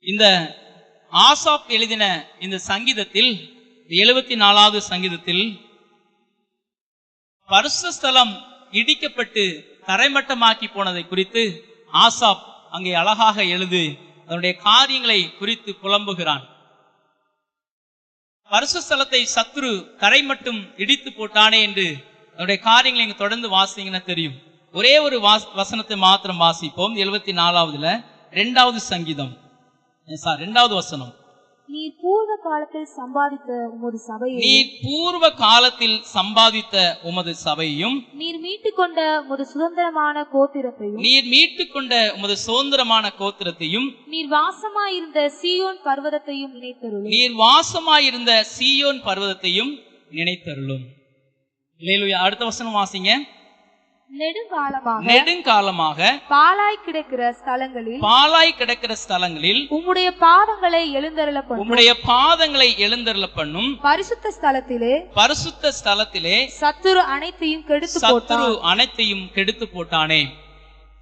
இந்த ஆசாப் எழுதின இந்த சங்கீதத்தில் 74வது சங்கீதத்தில் பரிசுத்த ஸ்தலம் இடிக்கப்பட்டு தரைமட்டமாக்கி போனதை குறித்து ஆசாப் அங்கே அழகாக எழுது அதனுடைய காரியங்களை குறித்து புலம்புகிறான். பரிசுத்த ஸ்தலத்தை சத்துரு தரைமட்டும் இடித்து போட்டானே என்று அதனுடைய காரியங்களை இங்க தொடர்ந்து வாசிங்கன்னா தெரியும். ஒரே ஒரு வசனத்தை மாத்திரம் வாசிப்போம். 74வதுல 2வது சங்கீதம் 2வது வசனம். நீர் பூர்வ காலத்தில் சம்பாதித்த உமது சபையையும் நீர் பூர்வ காலத்தில் சம்பாதித்த உமது சபையும் நீர் மீட்டுக்கொண்ட உமது சுதந்திரமான கோத்திரத்தையும் நீர் மீட்டுக்கொண்ட உமது சுதந்திரமான கோத்திரத்தையும் நீர் வாசமாயிருந்த சீயோன் பர்வதத்தையும் நினைத்தருளும். நீர் வாசமாயிருந்த சீயோன் பர்வதத்தையும் நினைத்தருளும். அல்லேலூயா. அடுத்த வசனம் வாசிங்க. நெடுங்காலமாக பாலாய் கிடக்கிற ஸ்தலங்களில் உம்முடைய பாதங்களை எழுந்தருள பண்ணும் பரிசுத்த ஸ்தலத்திலே சத்துரு அனைத்தையும் கெடுத்து போட்டானே.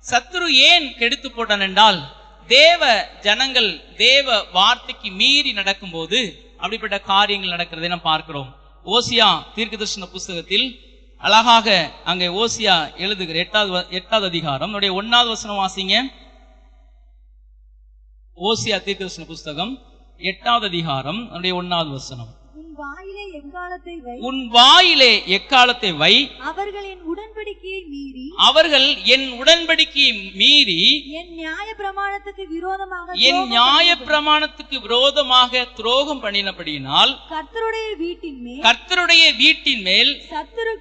சத்துரு ஏன் கெடுத்து போட்டான் என்றால், தேவ ஜனங்கள் தேவ வார்த்தைக்கு மீறி நடக்கும் போது அப்படிப்பட்ட காரியங்கள் நடக்கிறதை நாம் பார்க்கிறோம். ஓசியா தீர்க்கதரிசன புஸ்தகத்தில் அழகாக அங்கே ஓசியா எழுதுகிற 8வது அதிகாரம் 1வது வசனம் வாசிங்க. ஓசியா தீர்க்கதரிசன புஸ்தகம் 8வது அதிகாரம் 1வது வசனம். உன் வாயிலே எக்காலத்தை வை, அவர்கள் என் உடன்படிக்கையை மீறி என் நியாய பிரமாணத்துக்கு விரோதமாக துரோகம் பண்ணினபடியினால் கர்த்தருடைய வீட்டின் மேல் சத்துரு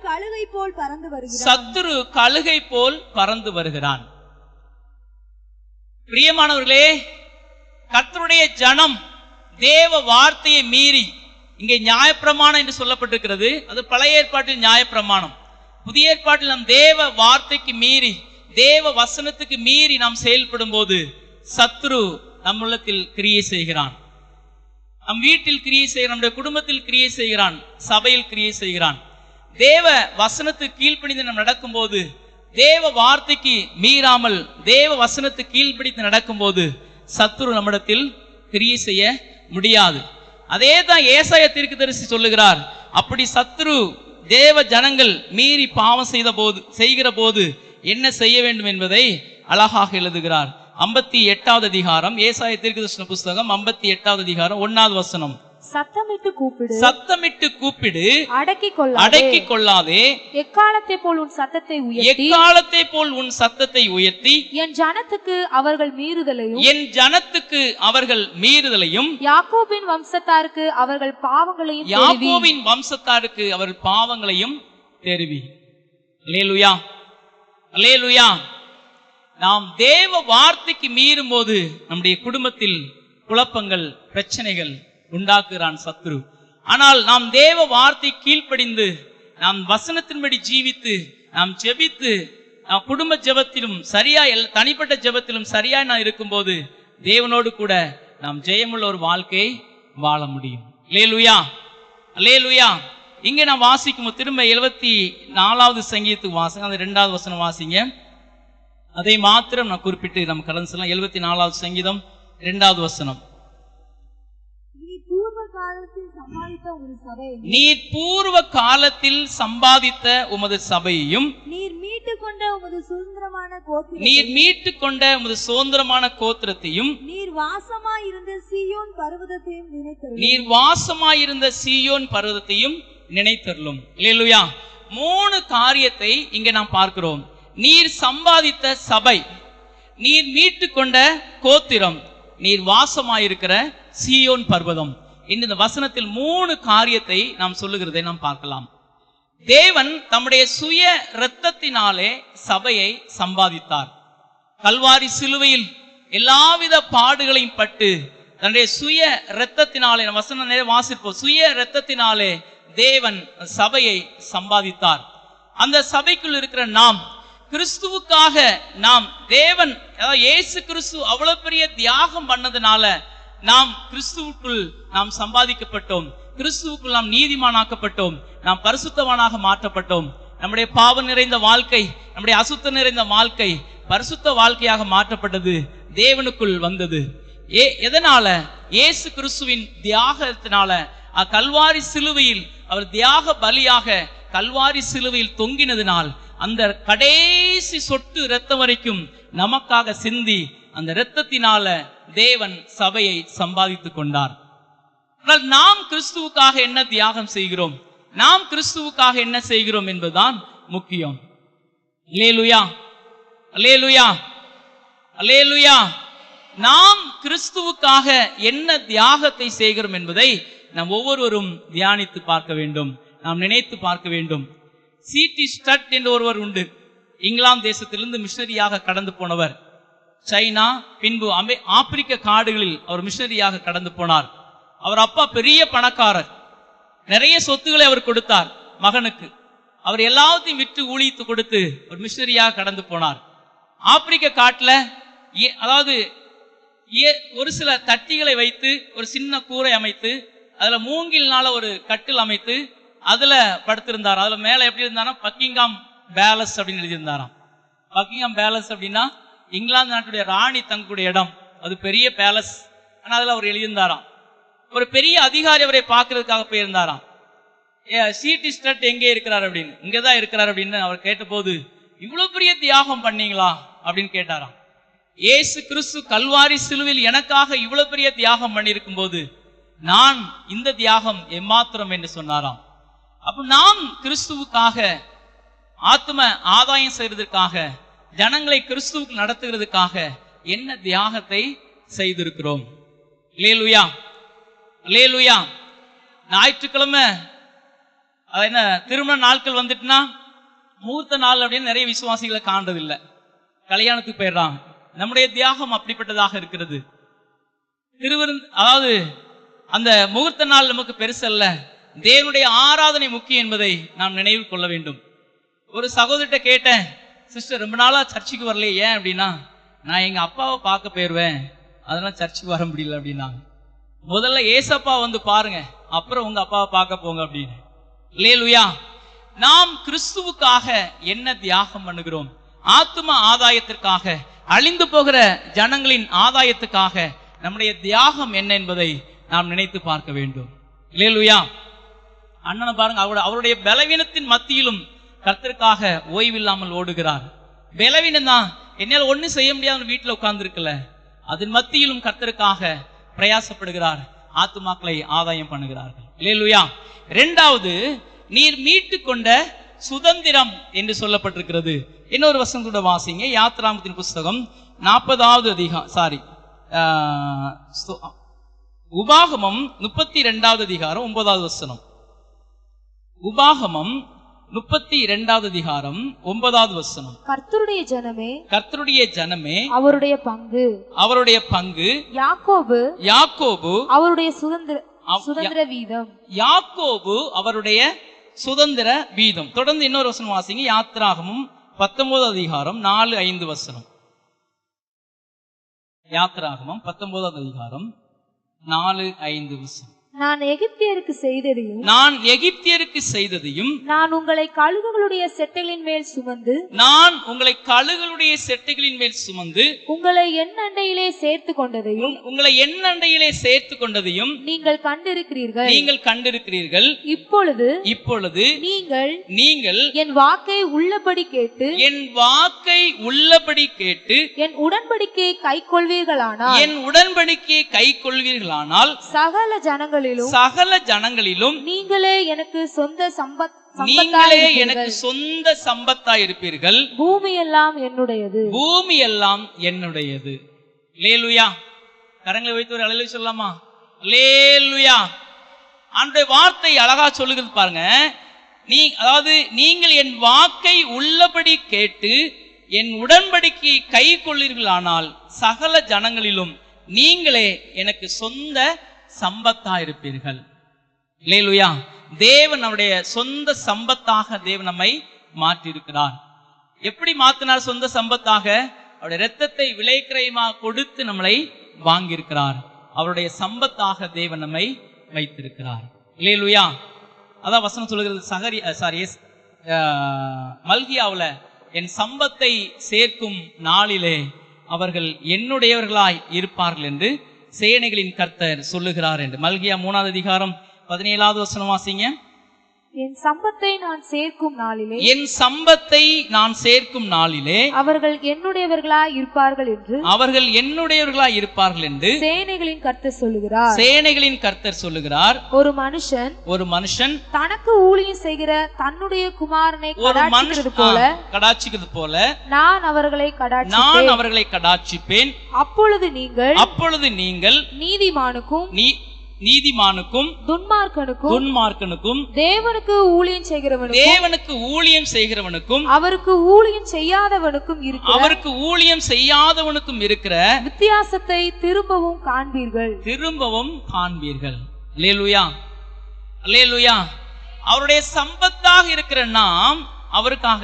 கழுகை போல் பறந்து வருகிறான். பிரியமானவர்களே, கர்த்தருடைய ஜனம் தேவ வார்த்தையை மீறி, இங்கே நியாயப்பிரமாணம் என்று சொல்லப்பட்டிருக்கிறது, அது பழைய ஏற்பாட்டில் நியாயப்பிரமாணம். புதிய ஏற்பாட்டில் நம் தேவ வார்த்தைக்கு மீறி தேவ வசனத்துக்கு மீறி நாம் செயல்படும் போது சத்துரு நம் உள்ளத்தில் கிரியை செய்கிறான், நம் வீட்டில் கிரியை செய்கிறான், நம்முடைய குடும்பத்தில் கிரியை செய்கிறான், சபையில் கிரியை செய்கிறான். தேவ வசனத்துக்கு கீழ்ப்படிந்து நாம் நடக்கும் போது, தேவ வார்த்தைக்கு மீறாமல் தேவ வசனத்துக்கு கீழ்ப்படிந்து நடக்கும் போது சத்துரு நம்மிடத்தில் கிரியை செய்ய முடியாது. அதே தான் ஏசாயா தீர்க்கதரிசி சொல்லுகிறார். அப்படி சத்துரு தேவ ஜனங்கள் மீறி பாவம் செய்கிற போது என்ன செய்ய வேண்டும் என்பதை அழகாக எழுதுகிறார். 58வது அதிகாரம் ஏசாயா தீர்க்கதரிசன புஸ்தகம் 58வது அதிகாரம் 1வது வசனம். சத்தமிட்டு கூப்பிடு, அடக்கிக் கொள்ளாதே. எக்காலத்தை போல் உன் சத்தத்தை உயர்த்தி என் ஜனத்துக்கு அவர்கள் மீறுதலையும் யாக்கோபின் வம்சத்தாருக்கு அவர்கள் பாவங்களையும் தெரிவி. அல்லேலூயா, அல்லேலூயா. நாம் தேவ வார்த்தைக்கு மீறும் போது நம்முடைய குடும்பத்தில் குழப்பங்கள், பிரச்சனைகள் உண்டாக்குகிறான் சத்துரு. ஆனால் நாம் தேவ வார்த்தை கீழ்ப்படிந்து நாம் வசனத்தின்படி ஜீவித்து நாம் ஜெபித்து நாம் குடும்ப ஜெபத்திலும் சரியாய் தனிப்பட்ட ஜெபத்திலும் சரியாய் நான் இருக்கும்போது தேவனோடு கூட நாம் ஜெயமுள்ள ஒரு வாழ்க்கையை வாழ முடியும். அல்லேலூயா, அல்லேலூயா. இங்கே நாம் வாசிக்கும் திரும்ப 74வது சங்கீதத்துக்கு வாசிங்க. அந்த 2வது வசனம் வாசிங்க. அதை மாத்திரம் நான் குறிப்பிட்டு நம்ம கடந்து செல்லலாம். 74வது சங்கீதம் 2வது வசனம். நீர் பூர்வ காலத்தில் சம்பாதித்த உமது சபையையும் நீர் மீட்டுக்கொண்ட உமது சுதந்திரமான கோத்திரத்தையும் நீர் வாசமாயிருந்த சீயோன் பர்வதத்தையும் நினைத்தருளும். அல்லேலூயா. 3 காரியத்தை இங்கே நாம் பார்க்கிறோம். நீர் சம்பாதித்த சபை, நீர் மீட்டுக்கொண்ட கோத்திரம், நீர் வாசமாயிருக்கிற சீயோன் பர்வதம். இந்த வசனத்தில் 3 காரியத்தை நாம் சொல்லுகிறதை நாம் பார்க்கலாம். தேவன் தம்முடைய சுய இரத்தத்தினாலே சபையை சம்பாதித்தார். கல்வாரி சிலுவையில் எல்லாவித பாடுகளையும் பட்டு தன்னுடைய சுய இரத்தத்தினாலே, வசனம் வாசிப்போம், சுய இரத்தத்தினாலே தேவன் சபையை சம்பாதித்தார். அந்த சபைக்குள் இருக்கிற நாம் கிறிஸ்துவுக்காக நாம் தேவன் இயேசு கிறிஸ்து அவ்வளவு பெரிய தியாகம் பண்ணதுனால நாம் கிறிஸ்துவுக்குள் நாம் சம்பாதிக்கப்பட்டோம், கிறிஸ்துவுக்குள் நாம் நீதிமானாக்கப்பட்டோம், நாம் பரிசுத்தவானாக மாற்றப்பட்டோம். நம்முடைய பாவம் நிறைந்த வாழ்க்கை, நம்முடைய அசுத்தம் நிறைந்த வாழ்க்கை பரிசுத்த வாழ்க்கையாக மாற்றப்பட்டது, தேவனுக்குள் வந்தது. எதனால? இயேசு கிறிஸ்துவின் தியாகத்தினால. கல்வாரி சிலுவையில் அவர் தியாக பலியாக கல்வாரி சிலுவையில் தொங்கினதினால் அந்த கடைசி சொட்டு இரத்தம் வரைக்கும் நமக்காக சிந்தி அந்த இரத்தத்தினால தேவன் சபையை சம்பாதித்துக் கொண்டார். ஆனால் நாம் கிறிஸ்துவுக்காக என்ன தியாகம் செய்கிறோம், நாம் கிறிஸ்துவுக்காக என்ன செய்கிறோம் என்பதுதான் முக்கியம். அல்லேலூயா, அல்லேலூயா, அல்லேலூயா. நாம் கிறிஸ்துவுக்காக என்ன தியாகத்தை செய்கிறோம் என்பதை நாம் ஒவ்வொருவரும் தியானித்து பார்க்க வேண்டும், நாம் நினைத்து பார்க்க வேண்டும். C.T. ஸ்டட் என்ற ஒருவர் உண்டு. இங்கிலாந்து தேசத்திலிருந்து மிஷனரியாக கடந்து போனவர். சைனா, பின்பு ஆப்பிரிக்க காடுகளில் அவர் மிஷனரியாக கடந்து போனார். அவர் அப்பா பெரிய பணக்காரர், நிறைய சொத்துக்களை அவர் கொடுத்தார் மகனுக்கு. அவர் எல்லாத்தையும் விற்று ஊழித்து கொடுத்து ஒரு மிஷனரியாக கடந்து போனார். ஆப்பிரிக்க காட்டுல அதாவது ஒரு சில தட்டிகளை வைத்து ஒரு சின்ன கூரை அமைத்து அதுல மூங்கில்னால ஒரு கட்டில் அமைத்து அதுல படுத்திருந்தார். அதுல மேல எப்படி இருந்தாராம், பக்கிங்காம் பேலஸ் அப்படின்னு எழுதியிருந்தாராம். பக்கிங்காம் பேலஸ் அப்படின்னா இங்கிலாந்து நாட்டுடைய ராணி தங்கக்கூடிய இடம், அது பெரிய பேலஸ். ஆனா அதுல அவர் எழுதியிருந்தாராம். ஒரு பெரிய அதிகாரி அவரை பார்க்கறதுக்காக போயிருந்தாராம். C.T. ஸ்டட் எங்கே இருக்கிறார் அப்படின்னு. இங்கதான் இருக்கிறார் அப்படின்னு அவர் கேட்டபோது, இவ்வளவு பெரிய தியாகம் பண்ணீங்களா அப்படின்னு கேட்டாராம். இயேசு கிறிஸ்து கல்வாரி சிலுவையில் எனக்காக இவ்வளவு பெரிய தியாகம் பண்ணியிருக்கும் போது நான் இந்த தியாகம் எம்மாத்திரம் என்று சொன்னாராம். அப்ப நாம் கிறிஸ்துவுக்காக ஆத்ம ஆதாயம் செய்வதற்காக, ஜனங்களை கிறிஸ்துவுக்கு நடத்துகிறதுக்காக என்ன தியாகத்தை செய்திருக்கிறோம். அல்லேலூயா, அல்லேலூயா. ஞாயிற்றுக்கிழமை என்ன திருமண நாட்கள் வந்துட்டுனா முகூர்த்த நாள் அப்படின்னு நிறைய விசுவாசிகளை காண்றதில்லை, கல்யாணத்துக்கு போயிடுறாங்க. நம்முடைய தியாகம் அப்படிப்பட்டதாக இருக்கிறது. அதாவது அந்த முகூர்த்த நாள் நமக்கு பெருசல்ல, தேவனுடைய ஆராதனை முக்கியம் என்பதை நாம் நினைவில் கொள்ள வேண்டும். ஒரு சகோதரிட்ட கேட்டேன், சிஸ்டர் ரொம்ப நாளா சர்ச்சுக்கு வரலையே, ஏன் அப்படின்னா, நான் எங்க அப்பாவை பார்க்க போயிருவேன், அதெல்லாம் சர்ச்சுக்கு வர முடியல அப்படின்னாங்க. முதல்ல ஏசப்பா வந்து பாருங்க, அப்புறம் உங்க அப்பாவை பார்க்க போங்க அப்படின்னு. அல்லேலூயா. நாம் கிறிஸ்துவுக்காக என்ன தியாகம் பண்ணுகிறோம்? ஆத்தும ஆதாயத்திற்காக, அழிந்து போகிற ஜனங்களின் ஆதாயத்துக்காக நம்முடைய தியாகம் என்ன என்பதை நாம் நினைத்து பார்க்க வேண்டும். அல்லேலூயா. அண்ணனை பாருங்க, அவருடைய பலவீனத்தின் மத்தியிலும் கர்த்தருக்காக ஓய்வில்லாமல் ஓடுகிறார். பலவீனம் தான், என்னால் ஒன்னும் செய்ய முடியாத வீட்டில் உட்கார்ந்து இருக்கல, அதன் மத்தியிலும் கர்த்தருக்காக பிரயாசப்படுகிறார், ஆத்துமாக்களை ஆதாயம் பண்ணுகிறார்கள். அல்லேலூயா. இரண்டாவது, நீர் மீட்டு கொண்ட சுதந்திரம் என்று சொல்லப்பட்டிருக்கிறது. இன்னொரு வசனம் கூட வாசிங்க. யாத்ராமத்தின் புஸ்தகம் 40வது அதிகாரம், உபாகமம் 32வது அதிகாரம் 9வது வசனம். உபாகமம் 32வது அதிகாரம் 9வது வசனம். கர்த்தருடைய ஜனமே, கர்த்தருடைய ஜனமே, அவருடைய பங்கு, அவருடைய பங்கு, யாக்கோபு, யாக்கோபு அவருடைய சுதந்திர வீதம், யாக்கோபு அவருடைய சுதந்திர வீதம். தொடர்ந்து இன்னொரு வசனம் வாசிங்க. யாத்ராகமம் 19வது அதிகாரம் 4-5 வசனம். யாத்ராகமம் 19வது அதிகாரம் 4-5 வசனம். நான் எகிப்தியருக்கு செய்ததையும், நான் எகிப்தியருக்கு செய்ததையும், நான் உங்களை கழுகுகளுடைய செட்டைகளின் மேல் சுமந்து, நான் உங்களை கழுகுகளுடைய செட்டைகளின் மேல் சுமந்து, உங்களை என் அண்டையிலே சேர்த்து கொண்டதையும், உங்களை என் அண்டையிலே சேர்த்து கொண்டதையும் நீங்கள் கண்டிருக்கிறீர்கள், நீங்கள் கண்டிருக்கிறீர்கள். இப்பொழுது நீங்கள் என் வாக்கை உள்ளபடி கேட்டு, என் வாக்கை உள்ளபடி கேட்டு, என் உடன்படிக்கையை கை கொள்வீர்களானால், என் உடன்படிக்கையை கை கொள்வீர்களானால், சகல ஜனங்களிலும் நீங்களே எனக்கு சொந்த சம்பத்தாய் இருப்பீர்கள். பூமி எல்லாம் என்னுடையது, பூமி எல்லாம் என்னுடையது. அல்லேலூயா. கரங்களை வைத்து ஒரு அல்லேலூயா சொல்லலாமா? அல்லேலூயா. ஆண்டவருடைய வார்த்தை அழகா சொல்லுகிறது பாருங்க. அதாவது நீங்கள் என் வாக்கை உள்ளபடி கேட்டு என் உடன்படிக்கையை கை கொள்ளீர்களானால் சகல ஜனங்களிலும் நீங்களே எனக்கு சொந்த சம்பத்தா இருப்பீர்கள். அல்லேலூயா. தேவன் நம்முடைய சொந்த சம்பத்தாக தேவன் நம்மை மாற்றி இருக்கிறார். எப்படி மாற்றினார்? சொந்த சம்பத்தாக அவருடைய இரத்தத்தை விலைக்கிரயமாக கொடுத்து நம்மளை வாங்கியிருக்கிறார். அவருடைய சம்பத்தாக தேவன் நம்மை வைத்திருக்கிறார். அல்லேலூயா. அதான் வசனம் சொல்லுகிறது மல்கியாவுல, என் சம்பத்தை சேர்க்கும் நாளிலே அவர்கள் என்னுடையவர்களாய் இருப்பார்கள் என்று சேனைகளின் கர்த்தர் சொல்லுகிறார் என்று. மல்கியா 3வது அதிகாரம் 17வது வசனம் வாசிங்க. என் சம்பத்தை நான் சேர்க்கும் நாளிலே, என் சம்பத்தை நான் சேர்க்கும் நாளிலே அவர்கள் என்னுடையவர்களாய் இருப்பார்கள் என்று, அவர்கள் என்னுடையவர்களாய் இருப்பார்கள் என்று சேனைகளின் கர்த்தர் சொல்லுகிறார். சேனைகளின் கர்த்தர் சொல்லுகிறார். ஒரு மனுஷன் தனக்கு ஊழியம் செய்கிற தன்னுடைய குமாரனை கடாட்சிக்கிறது போல நான் அவர்களை கடாட்சிப்பேன். அப்பொழுது நீங்கள் நீதிமானுக்கும் துன்மார்க்கனுக்கும் தேவனுக்கு ஊழியம் செய்கிறவனுக்கும் அவருக்கு ஊழியம் செய்யாதவனுக்கும் இருக்கிற வித்தியாசத்தை திரும்பவும் காண்பீர்கள். அல்லேலூயா, அல்லேலூயா. அவருடைய சம்பத்தாக இருக்கிற நாம் அவருக்காக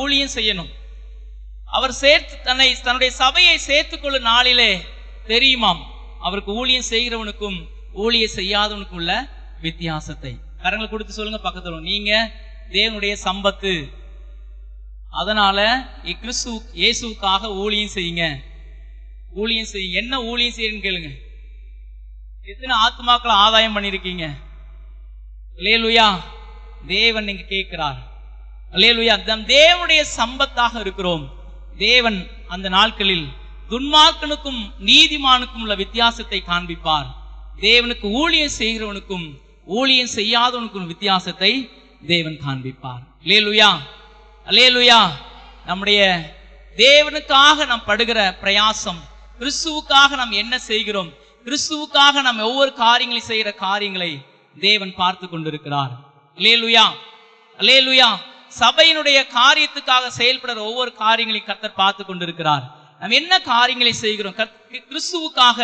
ஊழியம் செய்யணும். அவர் தன்னுடைய சபையை சேர்த்துக்கொள்ளும் நாளிலே தெரியுமாம் அவருக்கு ஊழியம் செய்கிறவனுக்கும் ஊழியம் செய்யாதவனுக்கும் உள்ள வித்தியாசத்தை. கரங்களை கொடுத்து சொல்லுங்க பக்கத்துல, நீங்க தேவனுடைய சம்பத்து, அதனால கிறிஸ்து இயேசுக்காக ஊழியம் செய்யுங்க. என்ன ஊழியம் செய்யுன்னு கேளுங்க. எத்தனை ஆத்மாக்களை ஆதாயம் பண்ணிருக்கீங்க? அல்லேலூயா. தேவன் நீங்க கேட்கிறார். அல்லேலூயா. தேவனுடைய சம்பத்தாக இருக்கிறோம். தேவன் அந்த நாட்களில் துன்மார்க்கனுக்கும் நீதிமானுக்கும் உள்ள வித்தியாசத்தை காண்பிப்பார். தேவனுக்கு ஊழியம் செய்கிறவனுக்கும் ஊழியம் செய்யாதவனுக்கும் வித்தியாசத்தை தேவன் காண்பிப்பார். அல்லேலூயா, அல்லேலூயா. நம்முடைய தேவனுக்காக நாம் படுகிற பிரயாசம், கிறிஸ்துவுக்காக நாம் என்ன செய்கிறோம், கிறிஸ்துவுக்காக நாம் ஒவ்வொரு காரியங்களை செய்கிற காரியங்களை தேவன் பார்த்து கொண்டிருக்கிறார். அல்லேலூயா, அல்லேலூயா. சபையினுடைய காரியத்துக்காக செயல்படுற ஒவ்வொரு காரியங்களையும் கர்த்தர் பார்த்து கொண்டிருக்கிறார். நாம் என்ன காரியங்களை செய்கிறோம், கிறிஸ்துவுக்காக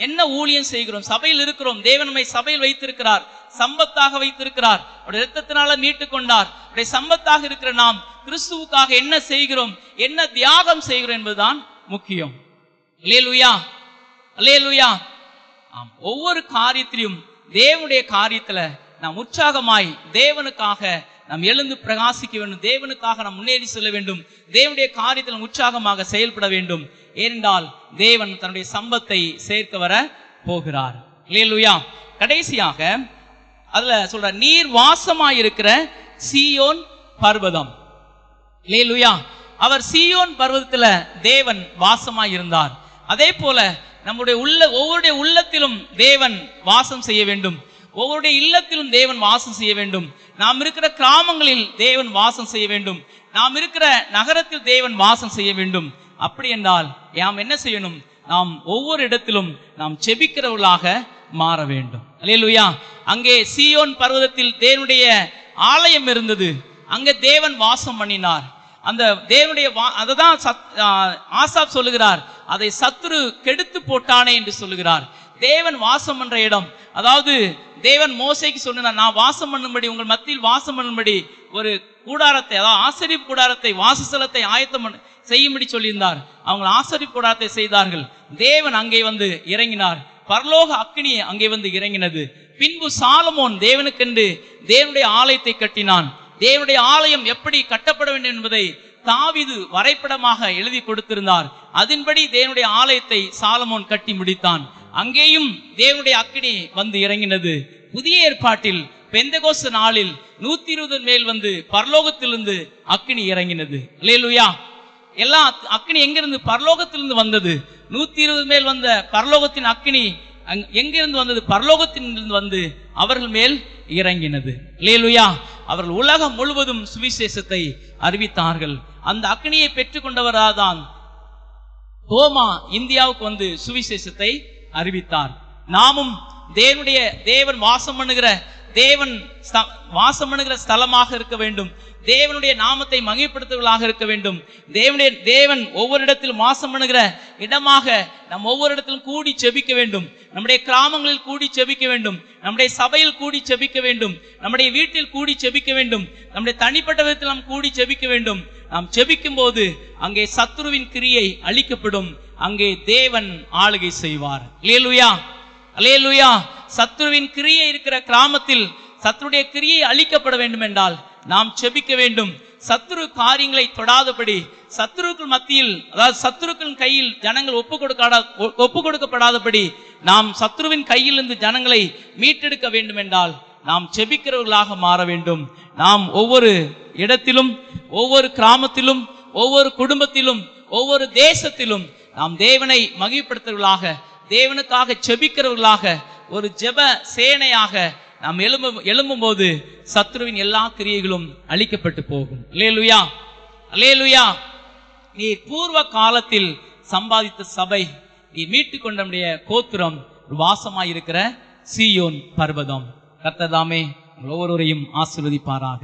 என்ன ஊழியம் செய்கிறோம், சபையில் இருக்கிறோம். தேவன் நம்மை சபையில் வைத்திருக்கிறார், சம்பத்தாக வைத்திருக்கிறார். அவருடைய இரத்தத்தினால மீட்டு கொண்டார். அவருடைய சம்பத்தாக இருக்கிற நாம் கிறிஸ்துவுக்காக என்ன செய்கிறோம், என்ன தியாகம் செய்கிறோம் என்பதுதான் முக்கியம். அல்லேலூயா, அல்லேலூயா. ஆம், ஒவ்வொரு காரியத்திலும் தேவனுடைய காரியத்துல நாம் உற்சாகமாய் தேவனுக்காக நாம் எழுந்து பிரகாசிக்க வேண்டும். தேவனுக்காக நாம் முன்னேறி செல்ல வேண்டும். தேவனுடைய காரியத்தில் உற்சாகமாக செயல்பட வேண்டும். ஏனென்றால் தேவன் தன்னுடைய சம்பத்தை சேர்க்க வர போகிறார். அல்லேலூயா. கடைசியாக அதுல சொல்ற, நீர் வாசமாயிருக்கிற சீயோன் பர்வதம். அல்லேலூயா. அவர் சீயோன் பர்வதத்துல தேவன் வாசமாய் இருந்தார். அதே போல நம்முடைய ஒவ்வொருடைய உள்ளத்திலும் தேவன் வாசம் செய்ய வேண்டும். ஒவ்வொருடைய இல்லத்திலும் தேவன் வாசம் செய்ய வேண்டும். நாம் இருக்கிற கிராமங்களில் தேவன் வாசம் செய்ய வேண்டும். நாம் இருக்கிற நகரத்தில் தேவன் வாசம் செய்ய வேண்டும். அப்படி என்றால் நாம் என்ன செய்யணும், நாம் ஒவ்வொரு இடத்திலும் நாம் செபிக்கிறவர்களாக மாற வேண்டும். அல்லேலூயா. அங்கே சீயோன் பர்வதத்தில் தேவனுடைய ஆலயம் இருந்தது. அங்கே தேவன் வாசம் பண்ணினார். அந்த தேவனுடைய அததான் ஆசாப் சொல்லுகிறார், அதை சத்துரு கெடுத்து போட்டானே என்று சொல்லுகிறார். தேவன் வாசம் பண்ற இடம், அதாவது தேவன் மோசேக்கு சொன்னார், நான் வாசம் பண்ணும்படி உங்கள் மத்தியில் வாசம் பண்ணும்படி ஒரு கூடாரத்தை, அதாவது ஆசரிப்பு கூடாரத்தை, வாசஸ்தலத்தை ஆயத்தம் செய்யும்படி சொல்லியிருந்தார். அவங்க ஆசரிப்பு கூடாரத்தை செய்தார்கள். தேவன் அங்கே வந்து இறங்கினார். பரலோக அக்கினி அங்கே வந்து இறங்கினது. பின்பு சாலமோன் தேவனுக்கென்று தேவனுடைய ஆலயத்தை கட்டினான். தேவனுடைய ஆலயம் எப்படி கட்டப்பட வேண்டும் என்பதை தாவீது வரைபடமாக எழுதி கொடுத்திருந்தார். அதன்படி தேவனுடைய ஆலயத்தை சாலமோன் கட்டி முடித்தான். அங்கேயும் தேவனுடைய அக்கினி வந்து இறங்கினது. புதிய ஏற்பாட்டில் பெந்தெகோஸ்து நாளில் 120 மேல் வந்து பரலோகத்திலிருந்து அக்கினி இறங்கினது. அல்லேலூயா. எல்லா அக்கினி எங்கிருந்து? பரலோகத்திலிருந்து வந்தது. 120 மேல் வந்த பரலோகத்தின் அக்கினி எங்கிருந்து வந்தது? பரலோகத்திலிருந்து வந்து அவர்கள் மேல் இறங்கினது. அல்லேலூயா. அவர்கள் உலகம் முழுவதும் சுவிசேஷத்தை அறிவித்தார்கள். அந்த அக்கினியை பெற்றுக் கொண்டவராதான் தோமா இந்தியாவுக்கு வந்து சுவிசேஷத்தை அறிவித்தார். நாமும் தேவன் வாசம் பண்ணுகிற ஸ்தலமாக இருக்க வேண்டும். தேவனுடைய நாமத்தை மகிமைப்படுத்துவதாக இருக்க வேண்டும். தேவன் ஒவ்வொரு இடத்திலும் வாசம் பண்ணுகிற இடமாக நாம் ஒவ்வொரு இடத்திலும் கூடி செபிக்க வேண்டும். நம்முடைய கிராமங்களில் கூடி செபிக்க வேண்டும். நம்முடைய சபையில் கூடி செபிக்க வேண்டும். நம்முடைய வீட்டில் கூடி செபிக்க வேண்டும். நம்முடைய தனிப்பட்ட விதத்தில் நாம் கூடி செபிக்க வேண்டும். நாம் செபிக்கும் போது அங்கே சத்துருவின் கிரியை அழிக்கப்படும். அங்கே தேவன் ஆளுகை செய்வார். அல்லேலூயா, அல்லேலூயா. சத்துருவின் கிரியை இருக்கிற கிராமத்தில் சத்துருடைய கிரியை அழிக்கப்பட வேண்டும் என்றால் நாம் செபிக்க வேண்டும். சத்துரு காரியங்களை தொடாதபடி, சத்துருக்கள் மத்தியில், அதாவது சத்துருக்களின் கையில் ஜனங்கள் ஒப்பு கொடுக்கப்படாதபடி நாம் சத்துருவின் கையிலிருந்து ஜனங்களை மீட்டெடுக்க வேண்டும் என்றால் நாம் ஜெபிக்கிறவர்களாக மாற வேண்டும். நாம் ஒவ்வொரு இடத்திலும், ஒவ்வொரு கிராமத்திலும், ஒவ்வொரு குடும்பத்திலும், ஒவ்வொரு தேசத்திலும் நாம் தேவனை மகிமைப்படுத்துவர்களாக, தேவனுக்காக ஜெபிக்கிறவர்களாக, ஒரு ஜெப சேனையாக நாம் எழும்பும் போது சத்ருவின் எல்லா கிரியைகளும் அழிக்கப்பட்டு போகும். அல்லேலூயா, அல்லேலூயா. நீ பூர்வ காலத்தில் சம்பாதித்த சபை, நீ மீட்டு கொண்ட நம்முடைய கோத்திரம், வாசமாயிருக்கிற சீயோன் பர்வதம். கர்த்தர் தாமே ஒவ்வொருவரையும் ஆசீர்வதிப்பாராக.